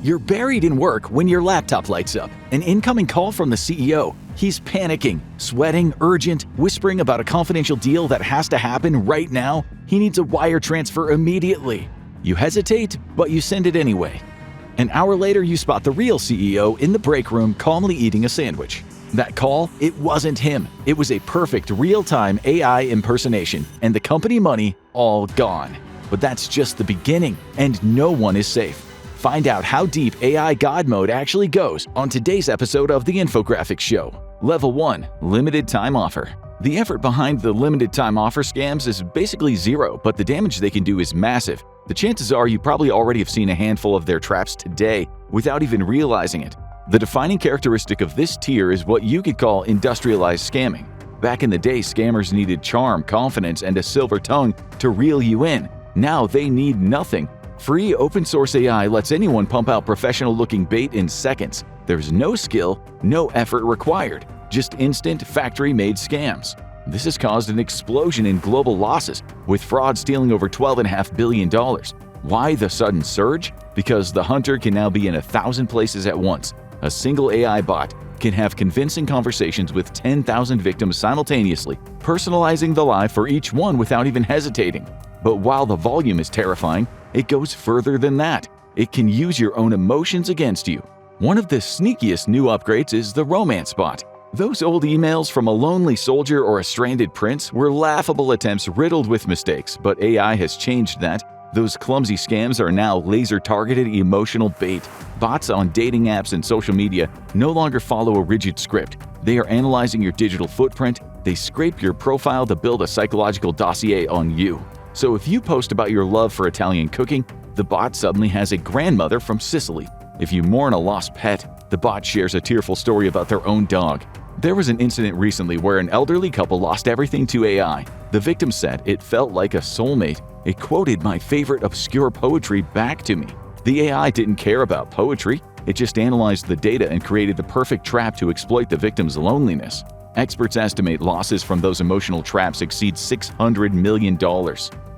You're buried in work when your laptop lights up. An incoming call from the CEO. He's panicking, sweating, urgent, whispering about a confidential deal that has to happen right now. He needs a wire transfer immediately. You hesitate, but you send it anyway. An hour later, you spot the real CEO in the break room calmly eating a sandwich. That call, it wasn't him. It was a perfect real-time AI impersonation, and the company money all gone. But that's just the beginning, and no one is safe. Find out how deep AI God mode actually goes on today's episode of the Infographics Show. Level 1. Limited Time Offer. The effort behind the limited time offer scams is basically zero, but the damage they can do is massive. The chances are you probably already have seen a handful of their traps today without even realizing it. The defining characteristic of this tier is what you could call industrialized scamming. Back in the day, scammers needed charm, confidence, and a silver tongue to reel you in. Now they need nothing. Free open-source AI lets anyone pump out professional-looking bait in seconds. There's no skill, no effort required, just instant factory-made scams. This has caused an explosion in global losses, with fraud stealing over $12.5 billion. Why the sudden surge? Because the hunter can now be in 1,000 places at once. A single AI bot can have convincing conversations with 10,000 victims simultaneously, personalizing the lie for each one without even hesitating. But while the volume is terrifying, it goes further than that. It can use your own emotions against you. One of the sneakiest new upgrades is the romance bot. Those old emails from a lonely soldier or a stranded prince were laughable attempts riddled with mistakes, but AI has changed that. Those clumsy scams are now laser-targeted emotional bait. Bots on dating apps and social media no longer follow a rigid script. They are analyzing your digital footprint. They scrape your profile to build a psychological dossier on you. So if you post about your love for Italian cooking, the bot suddenly has a grandmother from Sicily. If you mourn a lost pet, the bot shares a tearful story about their own dog. There was an incident recently where an elderly couple lost everything to AI. The victim said it felt like a soulmate. It quoted my favorite obscure poetry back to me. The AI didn't care about poetry. It just analyzed the data and created the perfect trap to exploit the victim's loneliness. Experts estimate losses from those emotional traps exceed $600 million.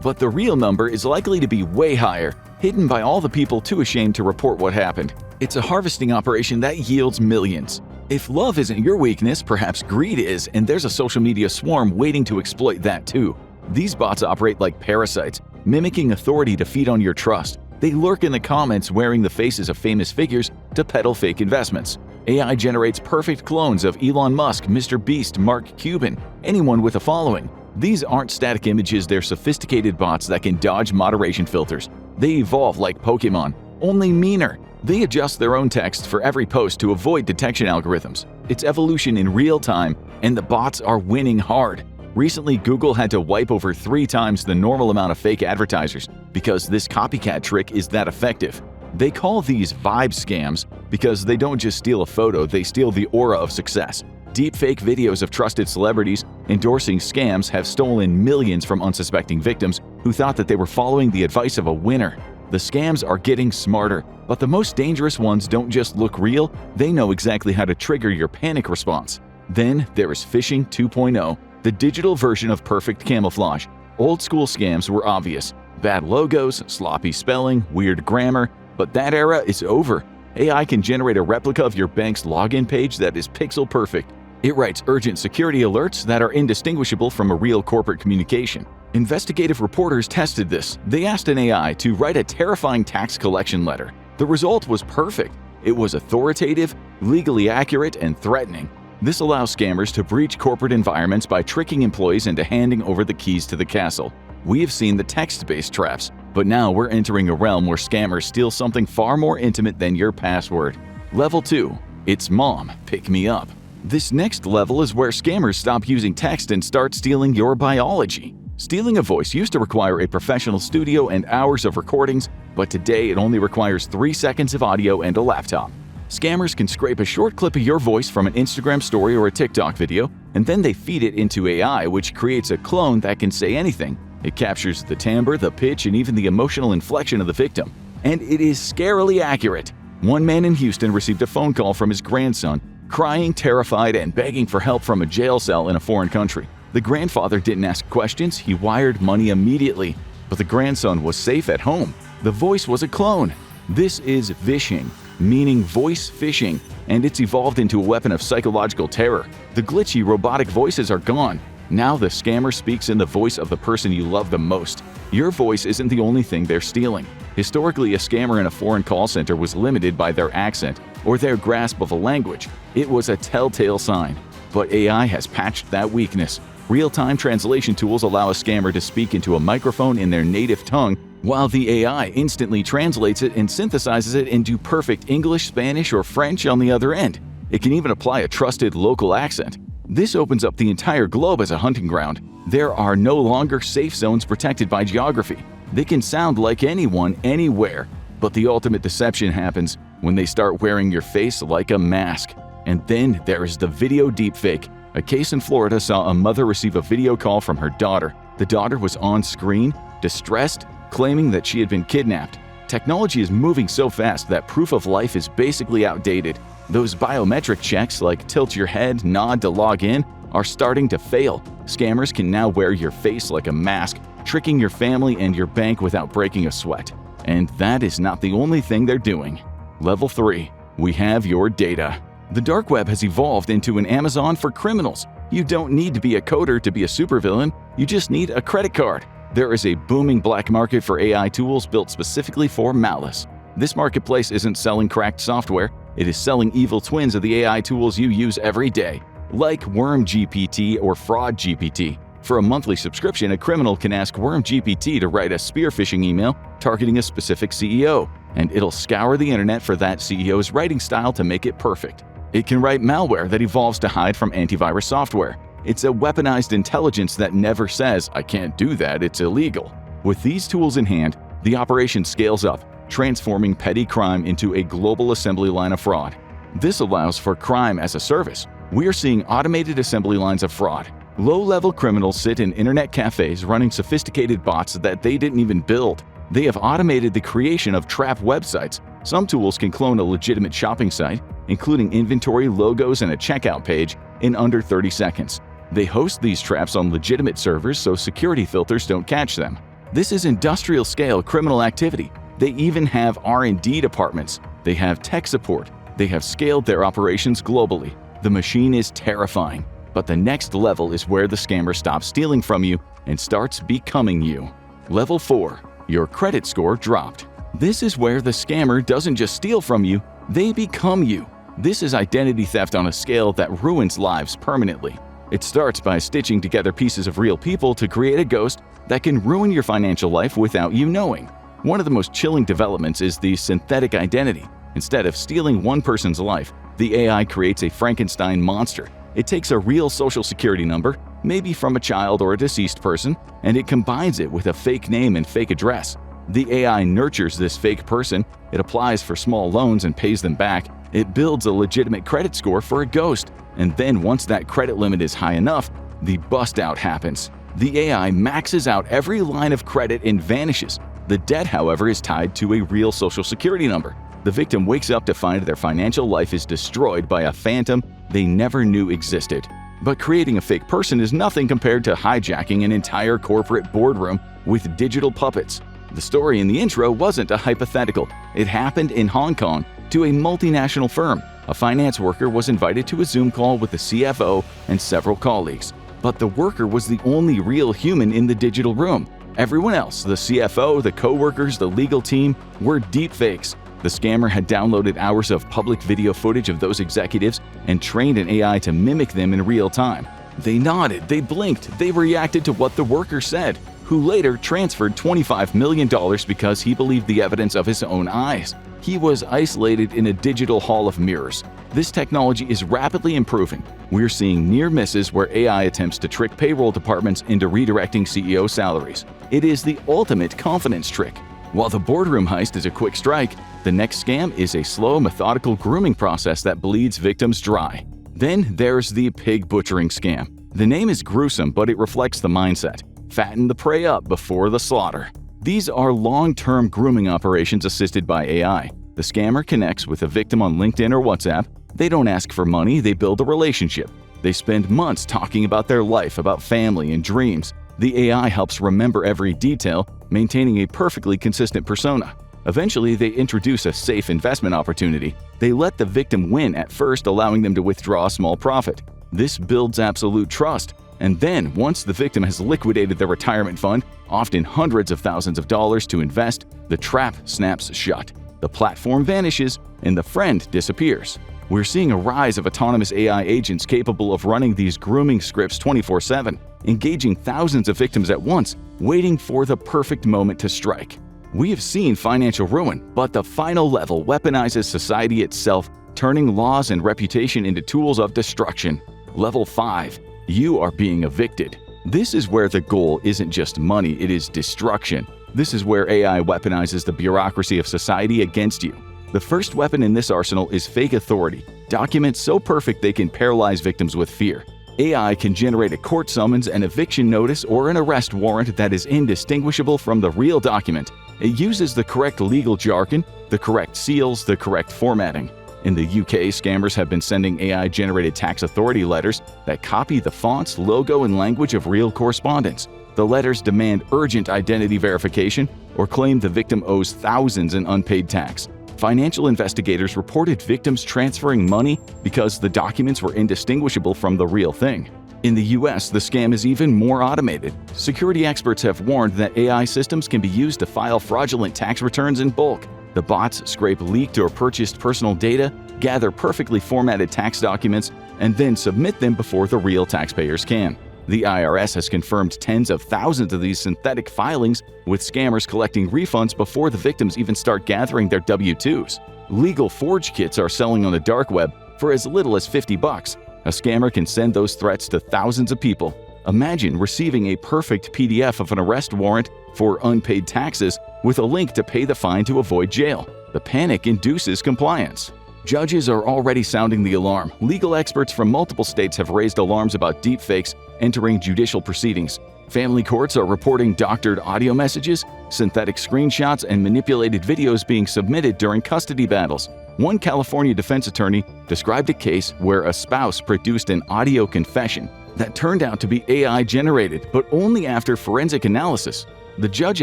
But the real number is likely to be way higher, hidden by all the people too ashamed to report what happened. It's a harvesting operation that yields millions. If love isn't your weakness, perhaps greed is, and there's a social media swarm waiting to exploit that too. These bots operate like parasites, mimicking authority to feed on your trust. They lurk in the comments wearing the faces of famous figures to peddle fake investments. AI generates perfect clones of Elon Musk, Mr. Beast, Mark Cuban, anyone with a following. These aren't static images, they're sophisticated bots that can dodge moderation filters. They evolve like Pokemon, only meaner. They adjust their own text for every post to avoid detection algorithms. It's evolution in real time, and the bots are winning hard. Recently, Google had to wipe over 3 times the normal amount of fake advertisers because this copycat trick is that effective. They call these vibe scams because they don't just steal a photo, they steal the aura of success. Deepfake videos of trusted celebrities endorsing scams have stolen millions from unsuspecting victims who thought that they were following the advice of a winner. The scams are getting smarter, but the most dangerous ones don't just look real, they know exactly how to trigger your panic response. Then there is phishing 2.0, the digital version of perfect camouflage. Old school scams were obvious. Bad logos, sloppy spelling, weird grammar, but that era is over. AI can generate a replica of your bank's login page that is pixel perfect. It writes urgent security alerts that are indistinguishable from a real corporate communication. Investigative reporters tested this. They asked an AI to write a terrifying tax collection letter. The result was perfect. It was authoritative, legally accurate, and threatening. This allows scammers to breach corporate environments by tricking employees into handing over the keys to the castle. We have seen the text-based traps, but now we're entering a realm where scammers steal something far more intimate than your password. Level 2. It's Mom, pick me up. This next level is where scammers stop using text and start stealing your biology. Stealing a voice used to require a professional studio and hours of recordings, but today it only requires 3 seconds of audio and a laptop. Scammers can scrape a short clip of your voice from an Instagram story or a TikTok video, and then they feed it into AI, which creates a clone that can say anything. It captures the timbre, the pitch, and even the emotional inflection of the victim. And it is scarily accurate. One man in Houston received a phone call from his grandson, crying, terrified, and begging for help from a jail cell in a foreign country. The grandfather didn't ask questions, he wired money immediately. But the grandson was safe at home. The voice was a clone. This is vishing, meaning voice phishing, and it's evolved into a weapon of psychological terror. The glitchy robotic voices are gone. Now the scammer speaks in the voice of the person you love the most. Your voice isn't the only thing they're stealing. Historically, a scammer in a foreign call center was limited by their accent or their grasp of a language. It was a telltale sign. But AI has patched that weakness. Real-time translation tools allow a scammer to speak into a microphone in their native tongue, while the AI instantly translates it and synthesizes it into perfect English, Spanish, or French on the other end. It can even apply a trusted local accent. This opens up the entire globe as a hunting ground. There are no longer safe zones protected by geography. They can sound like anyone, anywhere. But the ultimate deception happens when they start wearing your face like a mask. And then there is the video deepfake. A case in Florida saw a mother receive a video call from her daughter. The daughter was on screen, distressed, claiming that she had been kidnapped. Technology is moving so fast that proof of life is basically outdated. Those biometric checks like tilt your head, nod to log in are starting to fail. Scammers can now wear your face like a mask, tricking your family and your bank without breaking a sweat. And that is not the only thing they're doing. Level 3. We have your data. The dark web has evolved into an Amazon for criminals. You don't need to be a coder to be a supervillain, you just need a credit card. There is a booming black market for AI tools built specifically for malice. This marketplace isn't selling cracked software, it is selling evil twins of the AI tools you use every day, like WormGPT or FraudGPT. For a monthly subscription, a criminal can ask WormGPT to write a spear phishing email targeting a specific CEO, and it'll scour the internet for that CEO's writing style to make it perfect. It can write malware that evolves to hide from antivirus software. It's a weaponized intelligence that never says, "I can't do that, it's illegal." With these tools in hand, the operation scales up, transforming petty crime into a global assembly line of fraud. This allows for crime as a service. We are seeing automated assembly lines of fraud. Low-level criminals sit in internet cafes running sophisticated bots that they didn't even build. They have automated the creation of trap websites. Some tools can clone a legitimate shopping site, including inventory, logos, and a checkout page, in under 30 seconds. They host these traps on legitimate servers so security filters don't catch them. This is industrial-scale criminal activity. They even have R&D departments. They have tech support. They have scaled their operations globally. The machine is terrifying. But the next level is where the scammer stops stealing from you and starts becoming you. Level 4. Your credit score dropped. This is where the scammer doesn't just steal from you, they become you. This is identity theft on a scale that ruins lives permanently. It starts by stitching together pieces of real people to create a ghost that can ruin your financial life without you knowing. One of the most chilling developments is the synthetic identity. Instead of stealing one person's life, the AI creates a Frankenstein monster. It takes a real social security number, maybe from a child or a deceased person, and it combines it with a fake name and fake address. The AI nurtures this fake person, it applies for small loans and pays them back, it builds a legitimate credit score for a ghost, and then once that credit limit is high enough, the bust-out happens. The AI maxes out every line of credit and vanishes. The debt, however, is tied to a real social security number. The victim wakes up to find their financial life is destroyed by a phantom they never knew existed. But creating a fake person is nothing compared to hijacking an entire corporate boardroom with digital puppets. The story in the intro wasn't a hypothetical. It happened in Hong Kong to a multinational firm. A finance worker was invited to a Zoom call with the CFO and several colleagues. But the worker was the only real human in the digital room. Everyone else, the CFO, the co-workers, the legal team, were deepfakes. The scammer had downloaded hours of public video footage of those executives and trained an AI to mimic them in real time. They nodded, they blinked, they reacted to what the worker said, who later transferred $25 million because he believed the evidence of his own eyes. He was isolated in a digital hall of mirrors. This technology is rapidly improving. We're seeing near misses where AI attempts to trick payroll departments into redirecting CEO salaries. It is the ultimate confidence trick. While the boardroom heist is a quick strike, the next scam is a slow, methodical grooming process that bleeds victims dry. Then there's the pig butchering scam. The name is gruesome, but it reflects the mindset. Fatten the prey up before the slaughter. These are long-term grooming operations assisted by AI. The scammer connects with a victim on LinkedIn or WhatsApp. They don't ask for money, they build a relationship. They spend months talking about their life, about family and dreams. The AI helps remember every detail, maintaining a perfectly consistent persona. Eventually, they introduce a safe investment opportunity. They let the victim win at first, allowing them to withdraw a small profit. This builds absolute trust. And then, once the victim has liquidated their retirement fund, often hundreds of thousands of dollars to invest, the trap snaps shut. The platform vanishes, and the friend disappears. We're seeing a rise of autonomous AI agents capable of running these grooming scripts 24/7, engaging thousands of victims at once, waiting for the perfect moment to strike. We have seen financial ruin, but the final level weaponizes society itself, turning laws and reputation into tools of destruction. Level 5. You are being evicted. This is where the goal isn't just money, it is destruction. This is where AI weaponizes the bureaucracy of society against you. The first weapon in this arsenal is fake authority, documents so perfect they can paralyze victims with fear. AI can generate a court summons, an eviction notice, or an arrest warrant that is indistinguishable from the real document. It uses the correct legal jargon, the correct seals, the correct formatting. In the UK, scammers have been sending AI-generated tax authority letters that copy the fonts, logo, and language of real correspondence. The letters demand urgent identity verification or claim the victim owes thousands in unpaid tax. Financial investigators reported victims transferring money because the documents were indistinguishable from the real thing. In the US, the scam is even more automated. Security experts have warned that AI systems can be used to file fraudulent tax returns in bulk. The bots scrape leaked or purchased personal data, gather perfectly formatted tax documents, and then submit them before the real taxpayers can. The IRS has confirmed tens of thousands of these synthetic filings, with scammers collecting refunds before the victims even start gathering their W-2s. Legal forge kits are selling on the dark web for as little as $50. A scammer can send those threats to thousands of people. Imagine receiving a perfect PDF of an arrest warrant for unpaid taxes with a link to pay the fine to avoid jail. The panic induces compliance. Judges are already sounding the alarm. Legal experts from multiple states have raised alarms about deepfakes entering judicial proceedings. Family courts are reporting doctored audio messages, synthetic screenshots, and manipulated videos being submitted during custody battles. One California defense attorney described a case where a spouse produced an audio confession that turned out to be AI-generated, but only after forensic analysis. The judge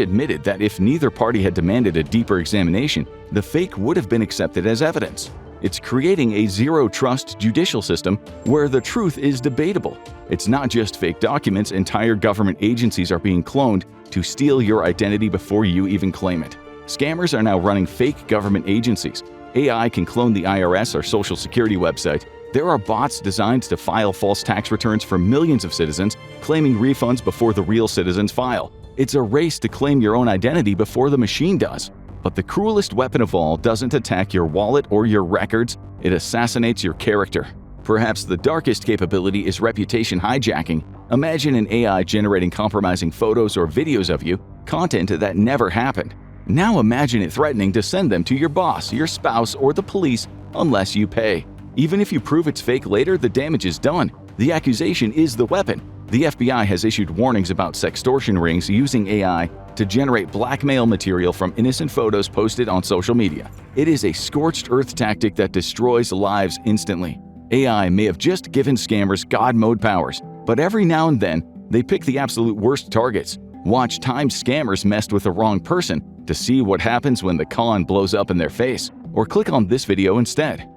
admitted that if neither party had demanded a deeper examination, the fake would have been accepted as evidence. It's creating a zero-trust judicial system where the truth is debatable. It's not just fake documents, entire government agencies are being cloned to steal your identity before you even claim it. Scammers are now running fake government agencies. AI can clone the IRS or Social Security website. There are bots designed to file false tax returns for millions of citizens, claiming refunds before the real citizens file. It's a race to claim your own identity before the machine does. But the cruelest weapon of all doesn't attack your wallet or your records, it assassinates your character. Perhaps the darkest capability is reputation hijacking. Imagine an AI generating compromising photos or videos of you, content that never happened. Now imagine it threatening to send them to your boss, your spouse, or the police unless you pay. Even if you prove it's fake later, the damage is done. The accusation is the weapon. The FBI has issued warnings about sextortion rings using AI to generate blackmail material from innocent photos posted on social media. It is a scorched earth tactic that destroys lives instantly. AI may have just given scammers God mode powers, but every now and then, they pick the absolute worst targets. Watch time scammers messed with the wrong person to see what happens when the con blows up in their face, or click on this video instead.